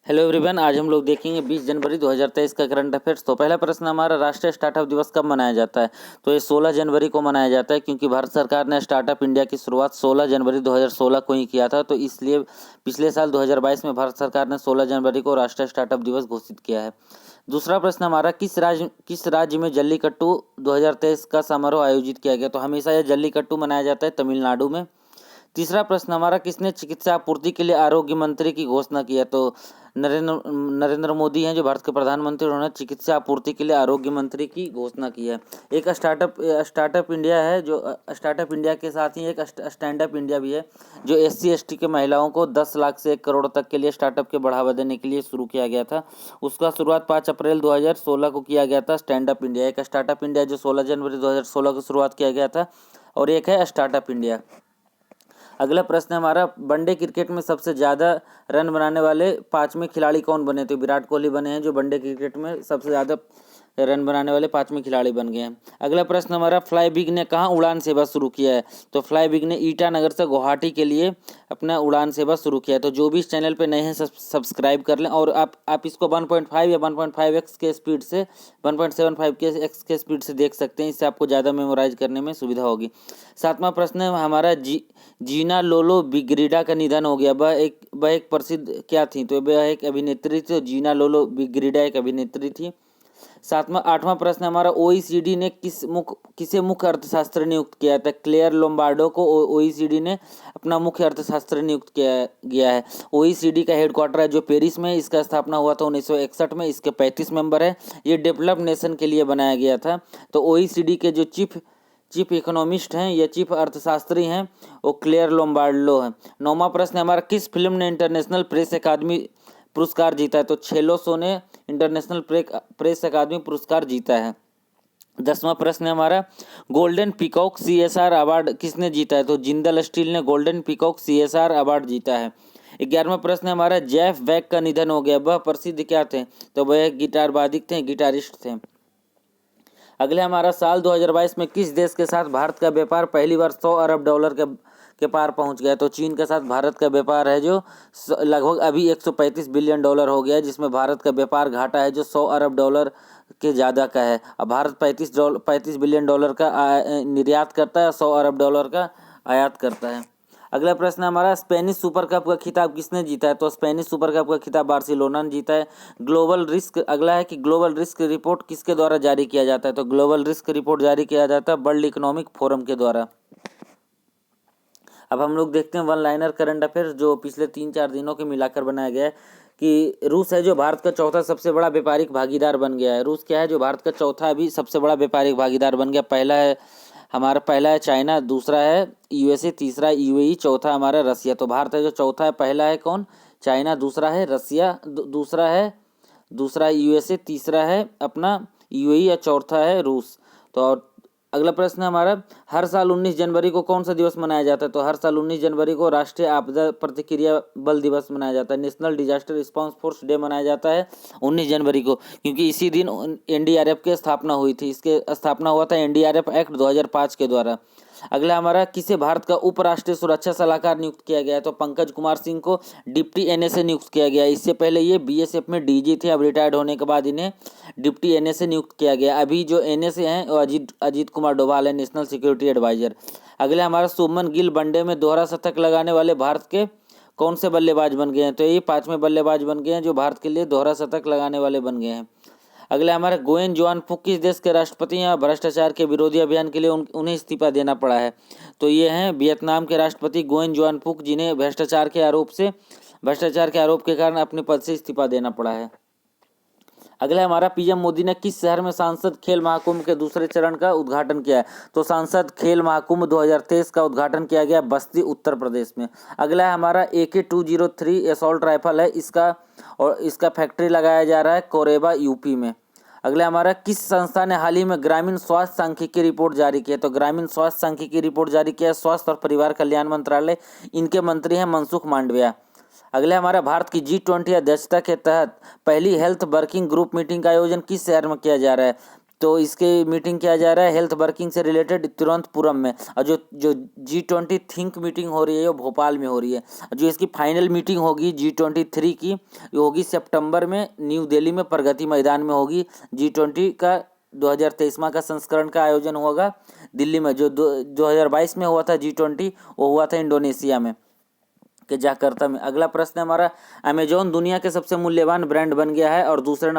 Hello everyone, आज हम लोग देखेंगे 20 जनवरी 2023 का करंट अफेयर्स। तो पहला प्रश्न हमारा, राष्ट्रीय स्टार्टअप दिवस कब मनाया जाता है? तो ये 16 जनवरी को मनाया जाता है, क्योंकि भारत सरकार ने स्टार्टअप इंडिया की शुरुआत 16 जनवरी 2016 को ही किया था। तो इसलिए पिछले साल 2022 में भारत सरकार ने 16 जनवरी को राष्ट्रीय स्टार्टअप दिवस घोषित किया है। दूसरा प्रश्न हमारा, किस राज्य में जल्लीकट्टू 2023 का समारोह आयोजित किया गया? तो हमेशा यह जल्लीकट्टू मनाया जाता है तमिलनाडु में। तीसरा प्रश्न हमारा, किसने चिकित्सा आपूर्ति के लिए आरोग्य मंत्री की घोषणा की है? तो नरेंद्र मोदी हैं जो भारत के प्रधानमंत्री, उन्होंने चिकित्सा आपूर्ति के लिए आरोग्य मंत्री की घोषणा की है। एक स्टार्टअप इंडिया है, जो स्टार्टअप इंडिया के साथ ही एक स्टैंड अप इंडिया भी है, जो SC ST के महिलाओं को 10 लाख से 1 करोड़ तक के लिए स्टार्टअप के बढ़ावा देने के लिए शुरू किया गया था। उसका शुरुआत 5 अप्रैल 2016 को किया गया था। स्टैंड अप इंडिया, एक स्टार्टअप इंडिया जो 16 जनवरी 2016 को शुरुआत किया गया था, और एक है स्टार्टअप इंडिया। अगला प्रश्न हमारा, वनडे क्रिकेट में सबसे ज़्यादा रन बनाने वाले 5वें खिलाड़ी कौन बने? तो विराट कोहली बने हैं, जो वनडे क्रिकेट में सबसे ज़्यादा रन बनाने वाले 5वें खिलाड़ी बन गए हैं। अगला प्रश्न हमारा, फ्लाई बिग ने कहाँ उड़ान सेवा शुरू किया है? तो फ्लाई बिग ने ईटानगर से गुवाहाटी के लिए अपना उड़ान सेवा शुरू किया है। तो जो भी इस चैनल पे नए हैं सब्सक्राइब कर लें, और आप इसको 1.5 या 1.5x के स्पीड से 1.75 के x के स्पीड से देख सकते हैं। इससे आपको ज़्यादा मेमोराइज करने में सुविधा होगी। सातवां प्रश्न है हमारा, जीना लोलो बिग्रिडा का निधन हो गया। वह एक प्रसिद्ध क्या थी? तो वह एक अभिनेत्री थी। जीना लोलो बिग्रिडा एक अभिनेत्री थी। आठवां प्रश्न हमारा, OECD ने किसे मुख्य अर्थशास्त्री नियुक्त किया था? क्लेयर लोम्बार्डो को OECD ने अपना मुख्य अर्थशास्त्री नियुक्त किया गया है। OECD का हेडक्वार्टर है जो पेरिस में, इसका स्थापना हुआ था 1961 में। इसके 35 मेंबर है। ये डेवलप्ड नेशन के लिए बनाया गया था। तो OECD के जो चीफ इकोनॉमिस्ट हैं या चीफ अर्थशास्त्री हैं, वो क्लेयर लोम्बार्डो हैं। नौवां प्रश्न हमारा, किस फिल्म ने इंटरनेशनल प्रेस अकादमी पुरस्कार जीता है? तो छेलो सो ने इंटरनेशनल प्रेस अकादमी पुरस्कार जीता है। 10वां प्रश्न है हमारा, गोल्डन पीकॉक CSR अवार्ड किसने जीता है? तो जिंदल स्टील ने गोल्डन पीकॉक CSR अवार्ड जीता है। 11वां प्रश्न है हमारा, जेफ बेक का निधन हो गया। वह प्रसिद्ध क्या थे? तो वह गिटार वादक थे, गिटारिस्ट थे। अगले हमारा, साल 2022 में किस देश के साथ भारत का व्यापार पहली बार 100 अरब डॉलर के पार पहुंच गया? तो चीन के साथ भारत का व्यापार है जो लगभग अभी 135 बिलियन डॉलर हो गया है, जिसमें भारत का व्यापार घाटा है जो 100 अरब डॉलर के ज़्यादा का है। अब भारत 35 बिलियन डॉलर का निर्यात करता है, 100 अरब डॉलर का आयात करता है। अगला प्रश्न हमारा, स्पेनिश सुपर कप का खिताब किसने जीता है? तो स्पेनिश सुपर कप का खिताब बार्सिलोना ने जीता है। अगला है कि ग्लोबल रिस्क रिपोर्ट किसके द्वारा जारी किया जाता है? तो ग्लोबल रिस्क रिपोर्ट जारी किया जाता है वर्ल्ड इकोनॉमिक फोरम के द्वारा। अब हम लोग देखते हैं वन लाइनर करंट अफेयर्स, जो पिछले 3-4 दिनों के मिलाकर बनाया गया है, कि रूस है जो भारत का चौथा सबसे बड़ा व्यापारिक भागीदार बन गया है। रूस क्या है जो भारत का चौथा अभी सबसे बड़ा व्यापारिक भागीदार बन गया। पहला है चाइना, दूसरा है USA, तीसरा है UAE, चौथा हमारा रसिया। तो भारत है जो चौथा है, पहला है कौन? चाइना, दूसरा है रसिया, दूसरा है USA, तीसरा है अपना UAE, या चौथा है रूस। तो अगला प्रश्न हमारा, हर साल 19 जनवरी को कौन सा दिवस मनाया जाता है? तो हर साल 19 जनवरी को राष्ट्रीय आपदा प्रतिक्रिया बल दिवस मनाया जाता है। National disaster response force day मनाया जाता है 19 जनवरी को, क्योंकि इसी दिन NDRF की स्थापना हुई थी। इसके स्थापना हुआ था NDRF एक्ट 2005 के द्वारा। अगला हमारा, किसे भारत का उपराष्ट्रीय सुरक्षा सलाहकार नियुक्त किया गया है? तो पंकज कुमार सिंह को डिप्टी NSA नियुक्त किया गया। इससे पहले ये BSF में DG थे। अब रिटायर्ड होने के बाद इन्हें डिप्टी NSA नियुक्त किया गया। अभी जो NSA हैं वो अजीत कुमार डोभाल है, नेशनल सिक्योरिटी एडवाइजर। अगले हमारा, शुभमन गिल वनडे में दोहरा शतक लगाने वाले भारत के कौन से बल्लेबाज बन गए हैं? तो ये 5वें बल्लेबाज बन गए हैं जो भारत के लिए दोहरा शतक लगाने वाले बन गए हैं। अगले हमारे, गोएन जुआन फुक किस देश के राष्ट्रपति हैं? भ्रष्टाचार के विरोधी अभियान के लिए उन्हें इस्तीफा देना पड़ा है। तो ये हैं वियतनाम के राष्ट्रपति गोएन जुआन फुक, जिन्हें भ्रष्टाचार के आरोप के कारण अपने पद से इस्तीफा देना पड़ा है। अगला हमारा, PM मोदी ने किस शहर में सांसद खेल महाकुंभ के दूसरे चरण का उद्घाटन किया है? तो सांसद खेल महाकुंभ 2023 का उद्घाटन किया गया बस्ती, उत्तर प्रदेश में। अगला है हमारा, AK-203 असॉल्ट राइफल है, इसका फैक्ट्री लगाया जा रहा है कोरेबा, UP में। अगला हमारा, किस संस्था ने हाल ही में ग्रामीण स्वास्थ्य सांख्यिकी रिपोर्ट जारी की है? तो ग्रामीण स्वास्थ्य सांख्यिकी रिपोर्ट जारी किया है स्वास्थ्य और परिवार कल्याण मंत्रालय। इनके मंत्री हैं मनसुख मांडविया। अगले हमारा, भारत की G20 अध्यक्षता के तहत पहली हेल्थ वर्किंग ग्रुप मीटिंग का आयोजन किस शहर में किया जा रहा है? तो इसके मीटिंग किया जा रहा है हेल्थ वर्किंग से रिलेटेड तिरुवनंतपुरम में। और जो जो G20 थिंक मीटिंग हो रही है वो भोपाल में हो रही है। जो इसकी फाइनल मीटिंग होगी G23 की, ये होगी सितंबर में न्यू दिल्ली में प्रगति मैदान में होगी। G20 का 2023वां का संस्करण का आयोजन होगा दिल्ली में। जो 2022 में हुआ था G20, वो हुआ था इंडोनेशिया में के जकार्ता में। अगला प्रश्न है हमारा, अमेजोन दुनिया के सबसे मूल्यवान ब्रांड बन गया है और दूसरे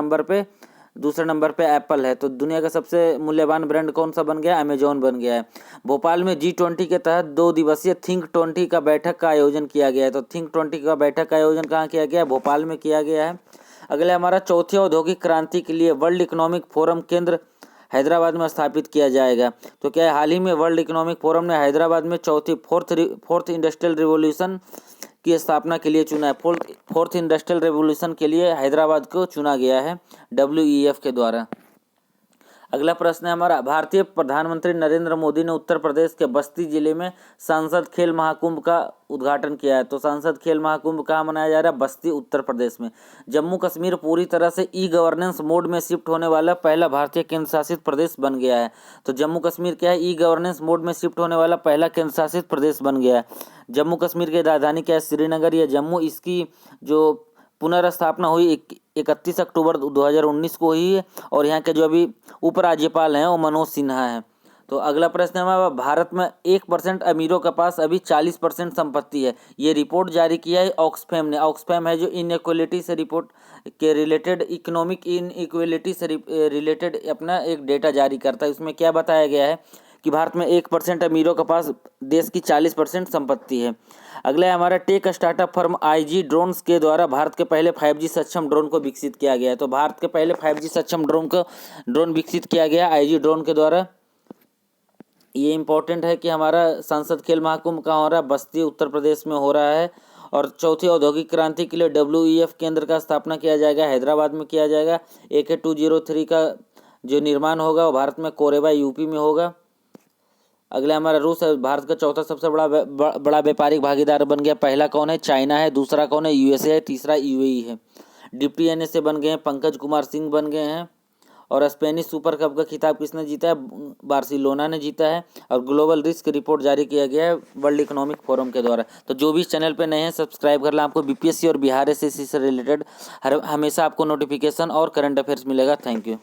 नंबर पे एप्पल है। तो दुनिया का सबसे मूल्यवान ब्रांड कौन सा बन गया? अमेजोन बन गया है। भोपाल में G20 के तहत 2 दिवसीय थिंक 20 का बैठक का आयोजन किया गया है। तो थिंक 20 का बैठक का आयोजन कहाँ किया गया है? भोपाल में किया गया है। अगले हमारा, चौथी औद्योगिक क्रांति के लिए वर्ल्ड इकोनॉमिक फोरम केंद्र हैदराबाद में स्थापित किया जाएगा। तो क्या है, हाल ही में वर्ल्ड इकोनॉमिक फोरम ने हैदराबाद में फोर्थ इंडस्ट्रियल रिवॉल्यूशन की स्थापना के लिए चुना है। फोर्थ इंडस्ट्रियल रेवोल्यूशन के लिए हैदराबाद को चुना गया है WEF के द्वारा। अगला प्रश्न है हमारा, भारतीय प्रधानमंत्री नरेंद्र मोदी ने उत्तर प्रदेश के बस्ती जिले में सांसद खेल महाकुंभ का उद्घाटन किया है। तो सांसद खेल महाकुंभ कहाँ मनाया जा रहा है? बस्ती, उत्तर प्रदेश में। जम्मू कश्मीर पूरी तरह से ई-गवर्नेंस मोड में शिफ्ट होने वाला पहला भारतीय केंद्र शासित प्रदेश बन गया है। तो जम्मू कश्मीर क्या है? ई-गवर्नेंस मोड में शिफ्ट होने वाला पहला केंद्र शासित प्रदेश बन गया है। जम्मू कश्मीर की राजधानी क्या है? श्रीनगर या जम्मू। इसकी जो पुनर्स्थापना हुई 31 अक्टूबर 2019 को हुई है। और यहाँ के जो अभी उपराज्यपाल हैं वो मनोज सिन्हा हैं। तो अगला प्रश्न है हमारा, भारत में 1% अमीरों के पास अभी 40% संपत्ति है। ये रिपोर्ट जारी किया है ऑक्सफैम ने। ऑक्सफैम है जो इनइक्वलिटी से रिपोर्ट के रिलेटेड, इकोनॉमिक इनइक्वलिटी से रिलेटेड अपना एक डेटा जारी करता है। उसमें क्या बताया गया है कि भारत में 1% अमीरों के पास देश की 40% संपत्ति है। अगला है हमारा, tech startup firm IG drones के द्वारा भारत के पहले 5G सक्षम ड्रोन को विकसित किया गया है। तो भारत के पहले 5G सक्षम ड्रोन विकसित किया गया IG ड्रोन के द्वारा। ये इंपॉर्टेंट है कि हमारा संसद खेल महाकुंभ कहाँ हो रहा है? बस्ती, उत्तर प्रदेश में हो रहा है। और चौथी औद्योगिक क्रांति के लिए WEF केंद्र का स्थापना किया जाएगा, हैदराबाद में किया जाएगा। AK-203 का जो निर्माण होगा वो भारत में कोरेबा UP में होगा। अगला हमारा, रूस है भारत का चौथा सबसे बड़ा व्यापारिक भागीदार बन गया। पहला कौन है? चाइना है। दूसरा कौन है? USA है। तीसरा UAE है। डिप्टी NSA बन गए हैं, पंकज कुमार सिंह बन गए हैं। और स्पेनिश सुपर कप का खिताब किसने जीता है? बार्सिलोना ने जीता है। और ग्लोबल रिस्क रिपोर्ट जारी किया गया है वर्ल्ड इकोनॉमिक फोरम के द्वारा। तो जो भी इस चैनल पे नए हैं सब्सक्राइब कर लें। आपको BPSC और बिहार SSC से रिलेटेड हमेशा आपको नोटिफिकेशन और करंट अफेयर्स मिलेगा। Thank you.